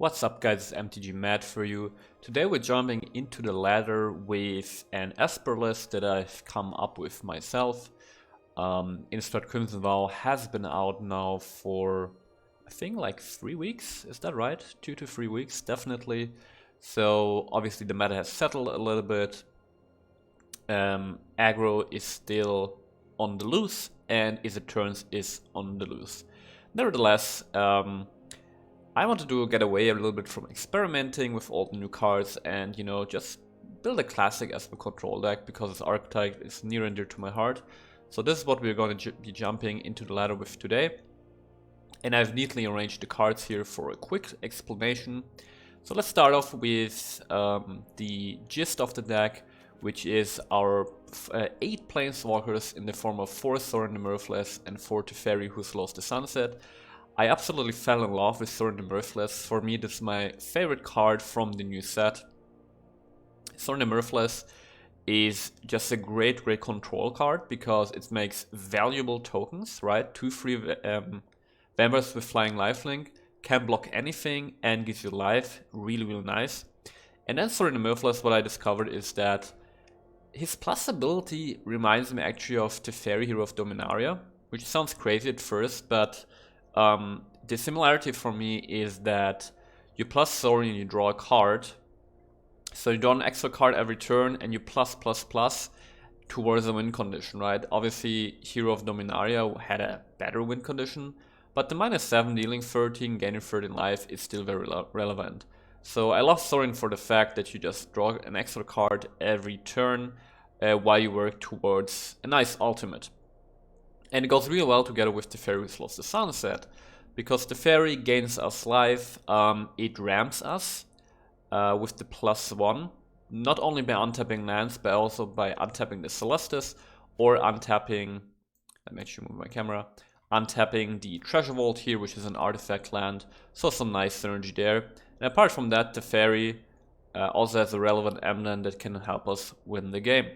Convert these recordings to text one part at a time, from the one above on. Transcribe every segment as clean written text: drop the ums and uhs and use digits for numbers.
What's up guys, it's MTG Matt for you. Today we're jumping into the ladder with an Esper list that I've come up with myself. Instant Crimson Vow has been out now for, I think like 3 weeks, is that right? 2 to 3 weeks, definitely. So obviously the meta has settled a little bit. Aggro is still on the loose and Is It Turns is on the loose. Nevertheless, I wanted to get away a little bit from experimenting with all the new cards and, you know, just build a classic Esper control deck because its archetype is near and dear to my heart. So this is what we're going to be jumping into the ladder with today. And I've neatly arranged the cards here for a quick explanation. So let's start off with the gist of the deck, which is our 8 Planeswalkers in the form of 4 Thorin the Mirthless and 4 Teferi who slows the sunset. I absolutely fell in love with Thorin the Mirthless. For me, this is my favorite card from the new set. Thorin the Mirthless is just a great control card because it makes valuable tokens, right? 2 free vampires with flying lifelink, can block anything and gives you life, really nice. And then Thorin the Mirthless, what I discovered is that his plus ability reminds me actually of Teferi, Hero of Dominaria, which sounds crazy at first, but the similarity for me is that you plus Thorin and you draw a card. So you draw an extra card every turn and you plus towards a win condition, right? Obviously Hero of Dominaria had a better win condition, but the -7 dealing 13, gaining 13 life is still very relevant. So I love Thorin for the fact that you just draw an extra card every turn while you work towards a nice ultimate. And it goes real well together with Teferi who slows the sunset, because Teferi gains us life, it ramps us with the +1, not only by untapping lands, but also by untapping the Celestis, or untapping, let me actually move my camera, untapping the Treasure Vault here, which is an artifact land, so some nice synergy there. And apart from that, Teferi also has a relevant emblem that can help us win the game.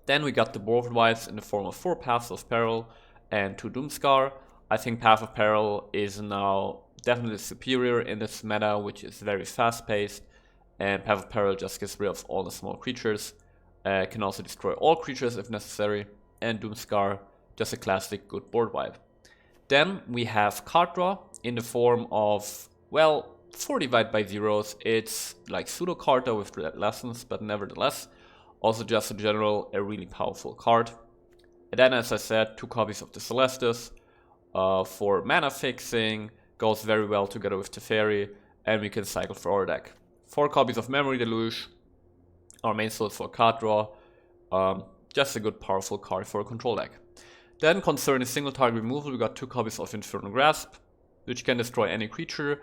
Then we got the board wipes in the form of 4 Paths of Peril and 2 Doomscar. I think Path of Peril is now definitely superior in this meta, which is very fast-paced, and Path of Peril just gets rid of all the small creatures, can also destroy all creatures if necessary, and Doomscar, just a classic good board wipe. Then we have card draw in the form of, well, 4 Divide by Zeros. It's like pseudo card draw with lessons, but nevertheless, also just in general a really powerful card. And then, as I said, 2 copies of the Celestis for mana fixing, goes very well together with Teferi, and we can cycle for our deck. 4 copies of Memory Deluge, our main source for card draw, just a good powerful card for a control deck. Then concerning single target removal, we got 2 copies of Infernal Grasp, which can destroy any creature.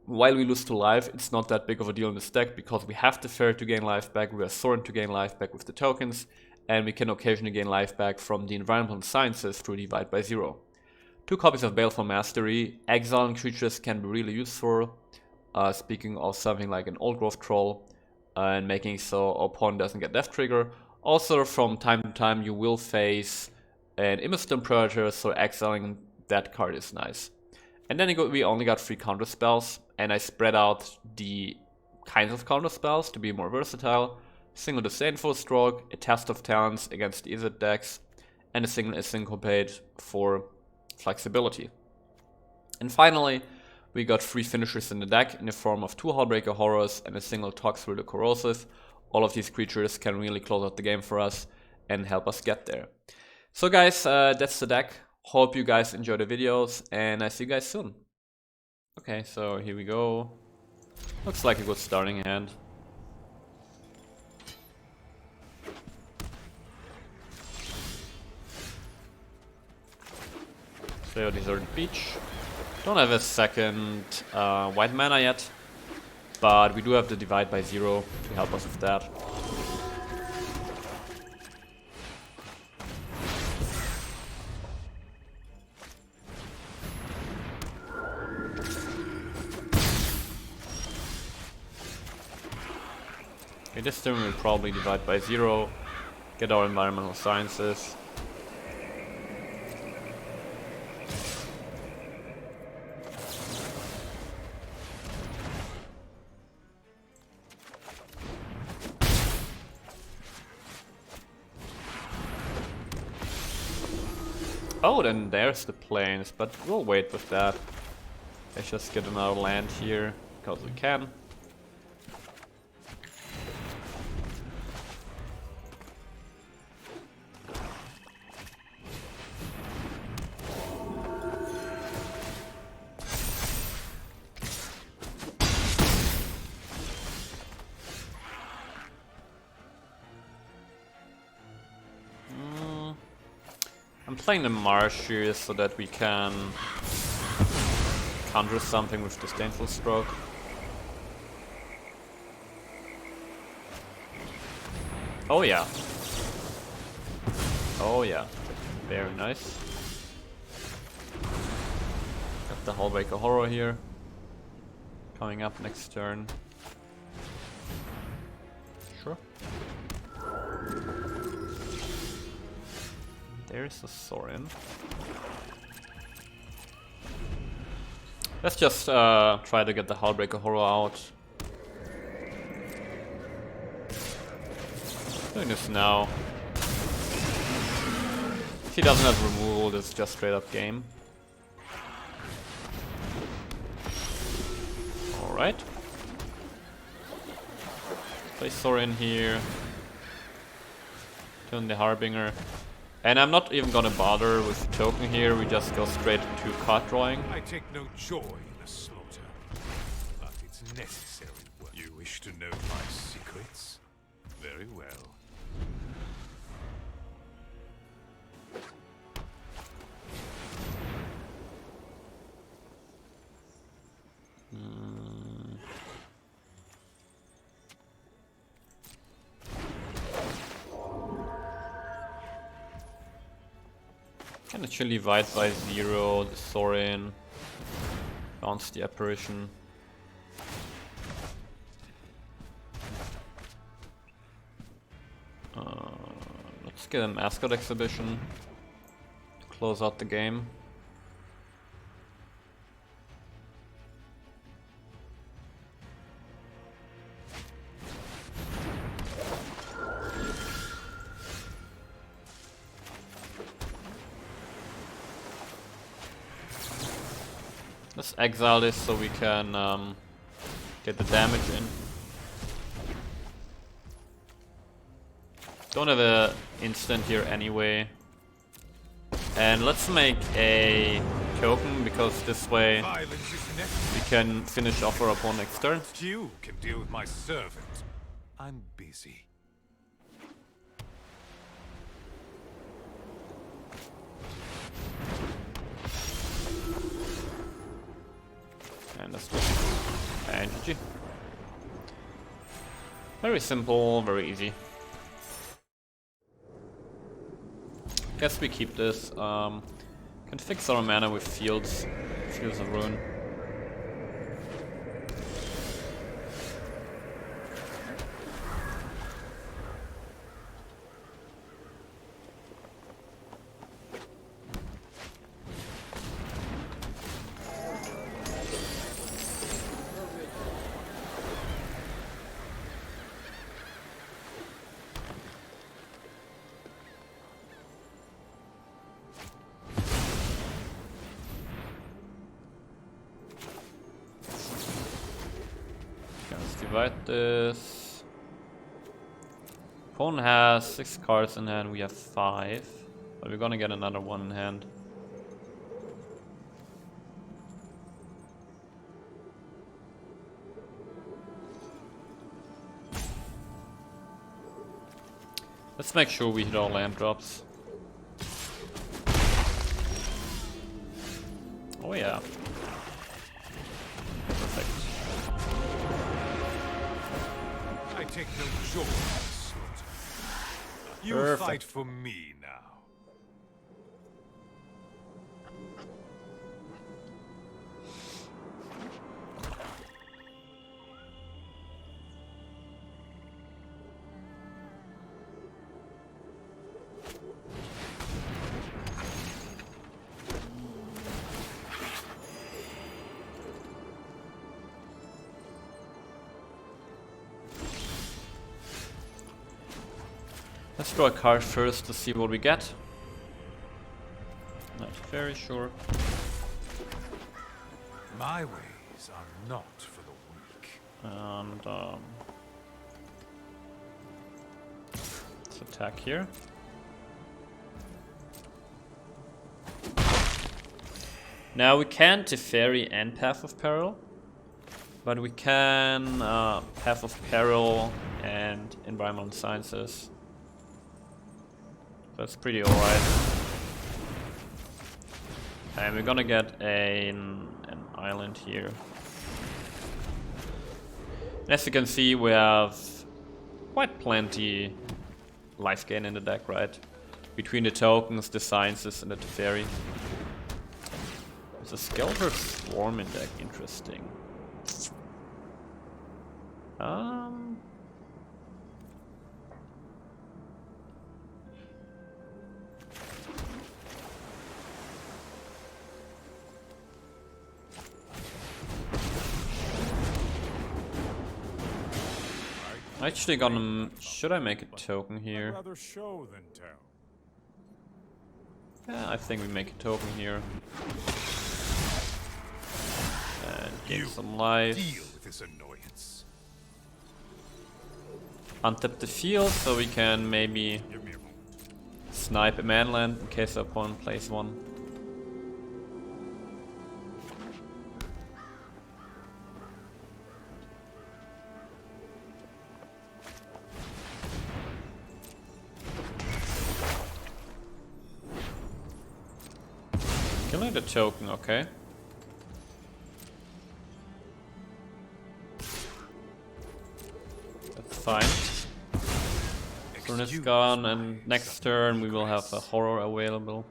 While we lose to life, it's not that big of a deal in this deck because we have Teferi to gain life back, we have Thorin to gain life back with the tokens, and we can occasionally gain life back from the Environmental Sciences through Divide by Zero. 2 copies of Baleful Mastery. Exiling creatures can be really useful, speaking of something like an Old Growth Troll, and making so our opponent doesn't get Death Trigger. Also, from time to time you will face an Immiston Predator, so exiling that card is nice. And then we only got 3 counter spells, and I spread out the kinds of counter spells to be more versatile. Single Disdainful Stroke, a Test of Talents against the Izzet decks, and a single Syncopate for flexibility. And finally, we got 3 finishers in the deck in the form of 2 Hullbreaker Horrors and a single Toxrill the Corrosive. All of these creatures can really close out the game for us and help us get there. So guys, that's the deck. Hope you guys enjoy the videos, and I see you guys soon. Okay, so here we go. Looks like a good starting hand. So Deserted Beach. Don't have a second white mana yet, but we do have the Divide by Zero to help us with that. Okay, this turn we'll probably Divide by Zero, get our Environmental Sciences. Oh, then there's the plains, but we'll wait with that. Let's just get another land here, because we can. I'm playing the marsh here so that we can conjure something with Disdainful Stroke. Oh yeah. Oh yeah. Very nice. Got the Hullbreaker Horror here. Coming up next turn. Sure. There's a Sorin. Let's just try to get the Hullbreaker Horror out. Doing this now. If he doesn't have removal, it's just straight up game. Alright. Play Sorin here. Turn the Harbinger. And I'm not even gonna bother with the token here, we just go straight to card drawing. I take no joy in a slaughter, but it's necessary work. You wish to know my secrets? Very well. Can actually divide by 0, the Sorin, bounce the Apparition. Let's get a Mascot Exhibition to close out the game. Let's exile this so we can get the damage in. Don't have a instant here anyway. And let's make a token because this way we can finish off our opponent next turn. You can deal with my servant. I'm busy. And that's just and GG. Very simple, very easy. Guess we keep this. Can fix our mana with Fields of Ruin. Divide this. Opponent has 6 cards in hand, we have 5. But we're gonna get another one in hand. Let's make sure we hit all land drops. Oh yeah. Perfect. I take no joy in the slaughter. You Perfect. fight for me now. Let's draw a card first to see what we get. Not very sure. My ways are not for the weak. And let's attack here. Now we can't Teferi and Path of Peril, but we can Path of Peril and Environmental Sciences. That's pretty alright. And we're gonna get an island here. As you can see, we have quite plenty life gain in the deck, right? Between the tokens, the sciences, and the Teferi. There's a Skeletor Swarm in deck, interesting. Actually gonna... should I make a token here? Rather show than tell. Yeah, I think we make a token here. And gain some life. Deal with this annoyance. Untap the field so we can maybe Give me a moment. snipe a manland in case the opponent plays one. Killing the token, okay. That's fine. Turn is gone, and next turn we will have a horror available.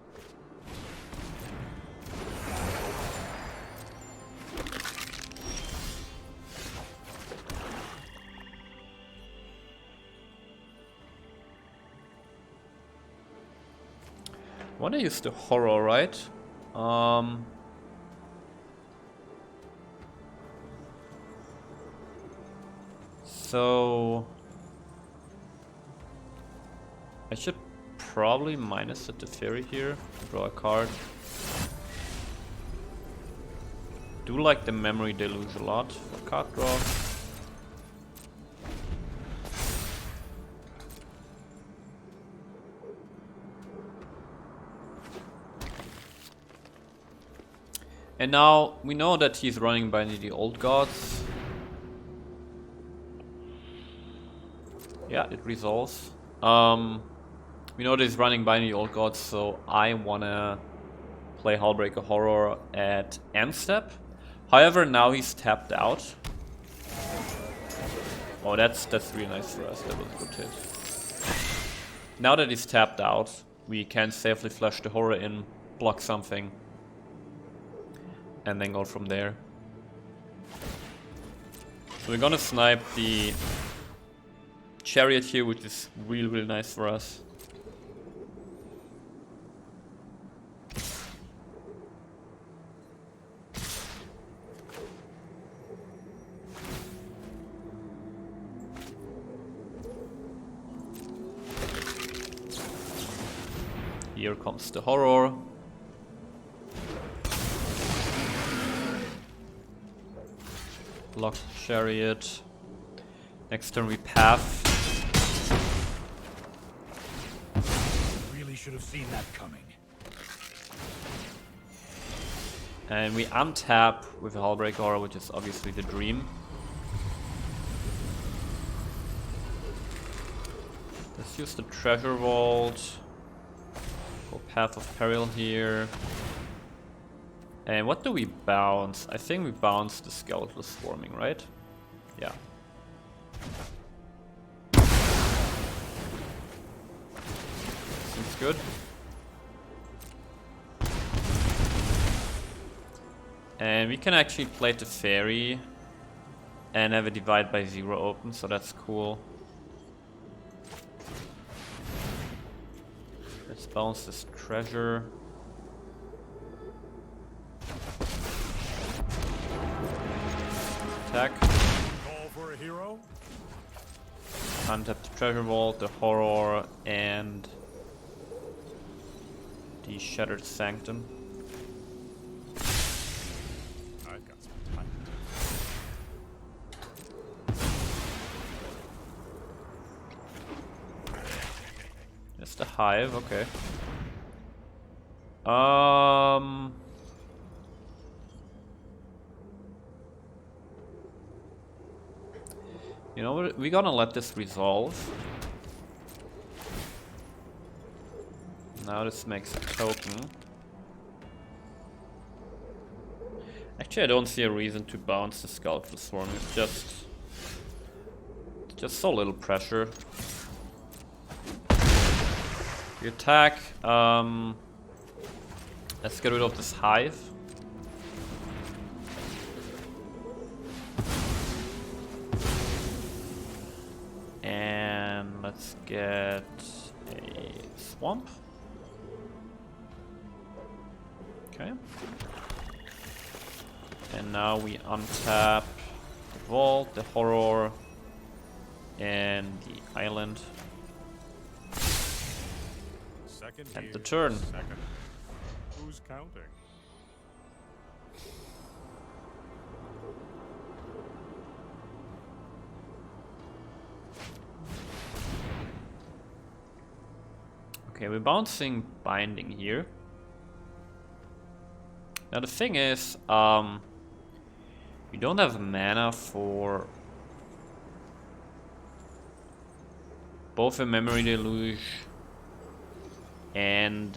Wanna use the horror, right? So I should probably minus the Teferi here, draw a card. Do like the Memory Deluge a lot for card draw. And now we know that he's running by the old gods. Yeah, it resolves. We know that he's running by the old gods, so I wanna play Hullbreaker Horror at end step. However, now he's tapped out. Oh, that's really nice for us. That was a good hit. Now that he's tapped out, we can safely flush the horror in, block something, and then go from there. So we're gonna snipe the chariot here, which is really nice for us. Here comes the horror. Block chariot. Next turn we path. Really should have seen that coming. And we untap with a Hullbreaker Horror, which is obviously the dream. Let's use the Treasure Vault. Go Path of Peril here. And what do we bounce? I think we bounce the Skeletal Swarming, right? Yeah. Seems good. And we can actually play the Fairy and have a Divide by Zero open, so that's cool. Let's bounce this treasure. Attack. Call for a hero? Untap the Treasure Vault, the Horror, and the Shattered Sanctum. I've got some time. Just a hive, okay. You know what? We're gonna let this resolve. Now this makes a token. Actually, I don't see a reason to bounce the Skullful Swarm. It's just so little pressure. You attack. Let's get rid of this hive. And let's get a swamp. Okay. And now we untap the vault, the horror, and the island. Second End here, the turn. Second. Who's counting? Okay, we're bouncing binding here. Now the thing is, we don't have mana for both a Memory Deluge and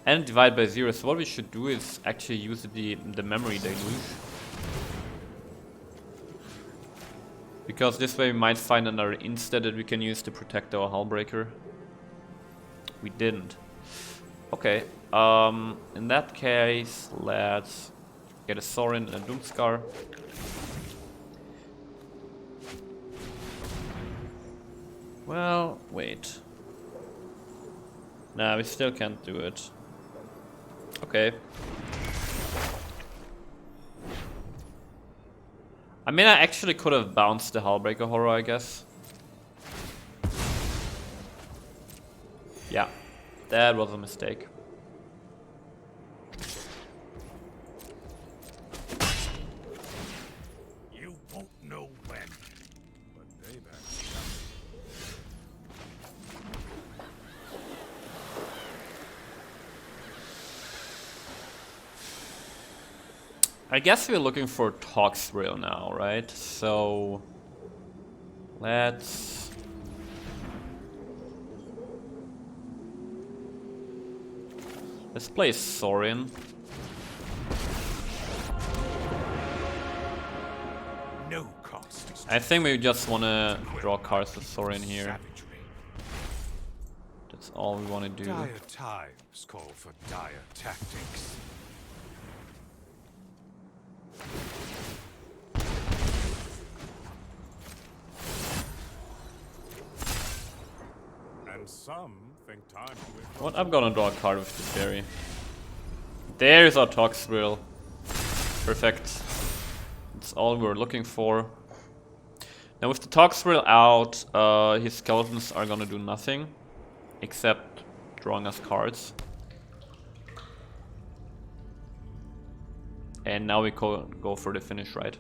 divide by 0. So what we should do is actually use the Memory Deluge, because this way we might find another insta that we can use to protect our Hullbreaker. We didn't. Okay, in that case, let's get a Sorin and a Doomscar. Well, wait. Nah, we still can't do it. Okay. I mean, I actually could have bounced the Hullbreaker Horror, I guess. Yeah, that was a mistake. You won't know when, but payback's I guess we're looking for Toxrill now, right? So let's play Sorin. no cost. I think we just wanna draw cards with Sorin here. Savagery. That's all we wanna do. Dire times call for dire tactics. And some think time will. What? I'm gonna draw a card with the fairy. There's our Toxrill. Perfect. That's all we're looking for. Now with the Toxrill out, his skeletons are gonna do nothing except drawing us cards. And now we go for the finish, right?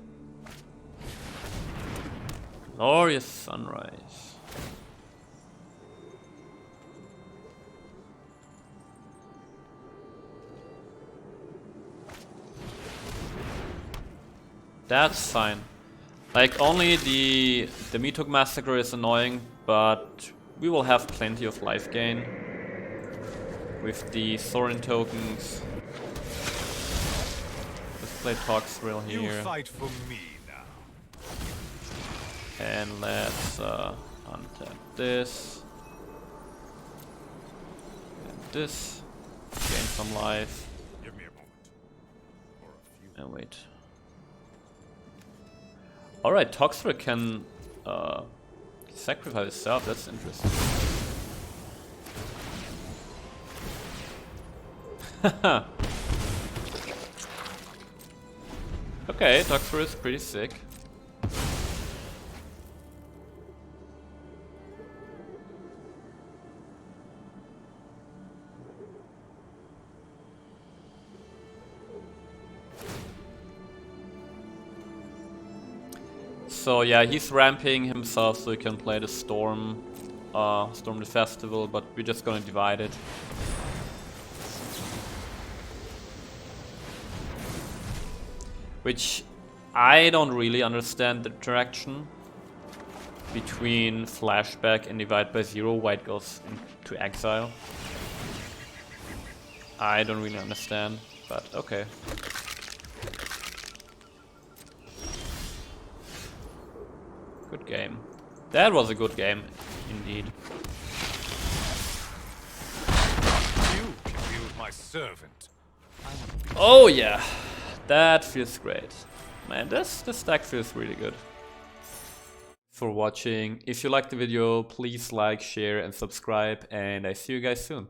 Glorious Sunrise. That's fine. Like, only the Meathook Massacre is annoying, but we will have plenty of life gain with the Sorin tokens. Let's play Toxrill You here. fight for me now. And let's untap this. And this. Gain some life. Give me a moment. Or a few. And wait. Alright, Toxrill can sacrifice itself, that's interesting. Okay, Toxrill is pretty sick. So yeah, he's ramping himself so he can play the Storm, Storm the Festival, but we're just gonna divide it. Which I don't really understand the interaction between Flashback and Divide by Zero, why it goes into exile. I don't really understand, but okay. Good game. That was a good game, indeed. You can wield my servant. Oh yeah, that feels great. Man, this stack feels really good. For watching. If you liked the video, please like, share and subscribe, and I see you guys soon.